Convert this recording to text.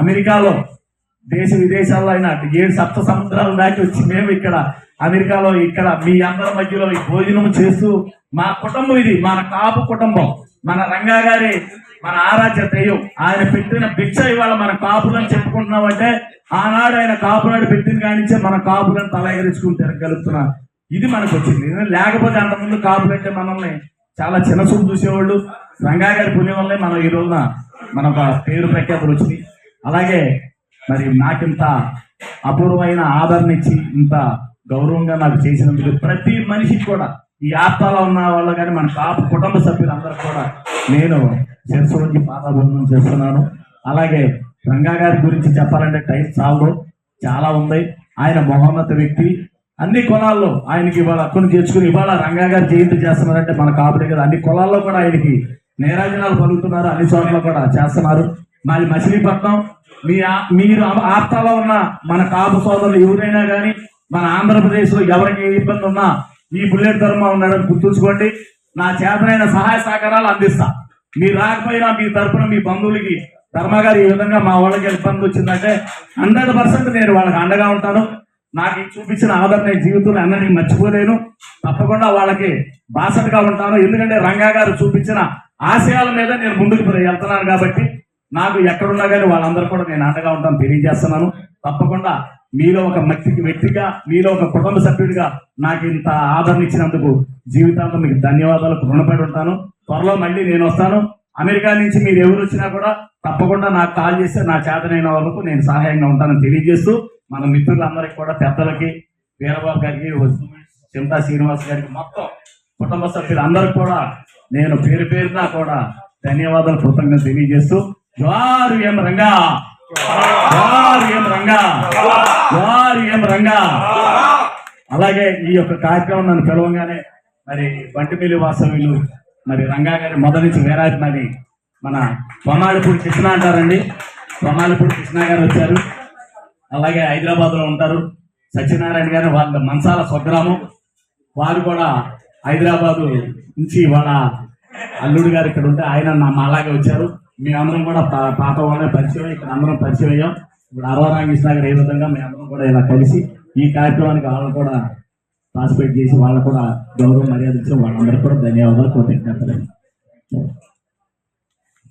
అమెరికాలో దేశ విదేశాల్లో అయినా 7 సప్త సముద్రాలు దాటి వచ్చి మేము ఇక్కడ అమెరికాలో ఇక్కడ మీ అందరి మధ్యలో ఈ భోజనం చేస్తూ మా కుటుంబం ఇది, మన కాపు కుటుంబం, మన రంగా గారి మన ఆరాధ్య దైవం. ఆయన పెట్టిన భిక్ష ఇవాళ మన కాపులని చెప్పుకుంటున్నామంటే ఆనాడు ఆయన కాపునాడు పెట్టిన కానించే మన కాపులను తల ఎగరించుకుని తిరగలుగుతున్నా. ఇది మనకు వచ్చింది. లేకపోతే అంతకుముందు కాపులంటే మనల్ని చాలా చిన్న చూపు చూసేవాళ్ళు. రంగా గారి పుణ్యం వల్లే మనం ఈ రోజున మన పేరు ప్రఖ్యాతులు వచ్చింది. అలాగే మరి నాకింత అపూర్వమైన ఆదరణ ఇచ్చి ఇంత గౌరవంగా నాకు చేసినందుకు ప్రతి మనిషికి కూడా ఈ ఆప్తాలో ఉన్న వాళ్ళు కానీ మన కాపు కుటుంబ సభ్యులందరూ కూడా నేను శిరస్సు వంచి పాదాభివందనం చేస్తున్నాను. అలాగే రంగా గారి గురించి చెప్పాలంటే టైం చాలా ఉంది. ఆయన మహోన్నత వ్యక్తి. అన్ని కులాల్లో ఆయనకి ఇవాళ హక్కును చేర్చుకుని ఇవాళ రంగా గారు జయంతి చేస్తున్నారంటే మన కాపులే కదా, అన్ని కులాల్లో కూడా ఆయనకి నీరాజనాలు పలుకుతున్నారు, అన్ని చోట్ల కూడా చేస్తున్నారు. మరి మచిలీపట్నం మీరు ఆప్తాలో ఉన్న మన కాపు సోదరులు ఎవరైనా కానీ మన ఆంధ్రప్రదేశ్లో ఎవరికి ఏ ఇబ్బంది ఉన్నా ఈ బుల్లెట్ ధర్మ ఉన్నాడని గుర్తుంచుకోండి. నా చేతనైన సహాయ సహకారాలు అందిస్తా. మీరు రాకపోయినా మీ తరఫున మీ బంధువులకి ధర్మ గారు ఈ విధంగా మా వాళ్ళకి ఇబ్బంది వచ్చిందంటే 100% నేను వాళ్ళకి అండగా ఉంటాను. నాకు చూపించిన ఆదరణ నేను జీవితంలో అన్నటికి మర్చిపోలేను. తప్పకుండా వాళ్ళకి బాసటగా ఉంటాను. ఎందుకంటే రంగా గారు చూపించిన ఆశయాల మీద నేను ముందుకు వెళ్తున్నాను కాబట్టి నాకు ఎక్కడున్నా కానీ వాళ్ళందరూ కూడా నేను అండగా ఉంటాను తెలియజేస్తున్నాను. తప్పకుండా మీలో ఒక వ్యక్తిగా మీలో ఒక కుటుంబ సభ్యుడిగా నాకు ఇంత ఆదరణ ఇచ్చినందుకు జీవితాంతం మీకు ధన్యవాదాలకు రుణపడి ఉంటాను. త్వరలో మళ్ళీ నేను వస్తాను. అమెరికా నుంచి మీరు ఎవరు వచ్చినా కూడా తప్పకుండా నాకు కాల్ చేస్తే నా చేతనైన వరకు నేను సహాయంగా ఉంటానని తెలియజేస్తూ మన మిత్రులందరికీ కూడా పెద్దలకి వీరబాబు గారికి చింతా శ్రీనివాస్ గారికి మొత్తం కుటుంబ సభ్యులందరికీ కూడా నేను పేరున కూడా ధన్యవాదాలు కృతజ్ఞతలు తెలియజేస్తూ జోహార్ ఎం రంగా, జోహార్ ఎం రంగా, జోహార్ ఎం రంగా. అలాగే ఈ యొక్క కార్యక్రమం నన్ను పిలవగానే మరి బంటిమిల్లి వాసవ్యులు మరి రంగా గారి మొదటి నుంచి వేరాది మరి మన పొన్నాళిపూడి కృష్ణ అంటారండి, పొన్నాళిపూడి కృష్ణ గారు వచ్చారు. అలాగే హైదరాబాద్లో ఉంటారు సత్యనారాయణ గారు, వాళ్ళ మంచాల స్వగ్రామం. వారు కూడా హైదరాబాదు నుంచి వాళ్ళ అల్లుడు గారు ఇక్కడ ఉంటే ఆయన మా అలాగే వచ్చారు. మేమందరం కూడా పాత వాళ్ళే పరిచయం, ఇక్కడ అందరం పరిచయం అయ్యాం. ఇప్పుడు అరవరామకృష్ణ గారు ఏ విధంగా మేమందరం కూడా ఇలా కలిసి ఈ కార్యక్రమానికి వాళ్ళు కూడా పార్టిసిపేట్ చేసి వాళ్ళు కూడా గౌరవం మర్యాద ఇచ్చి వాళ్ళందరికీ కూడా ధన్యవాదాలు కృతజ్ఞతలు.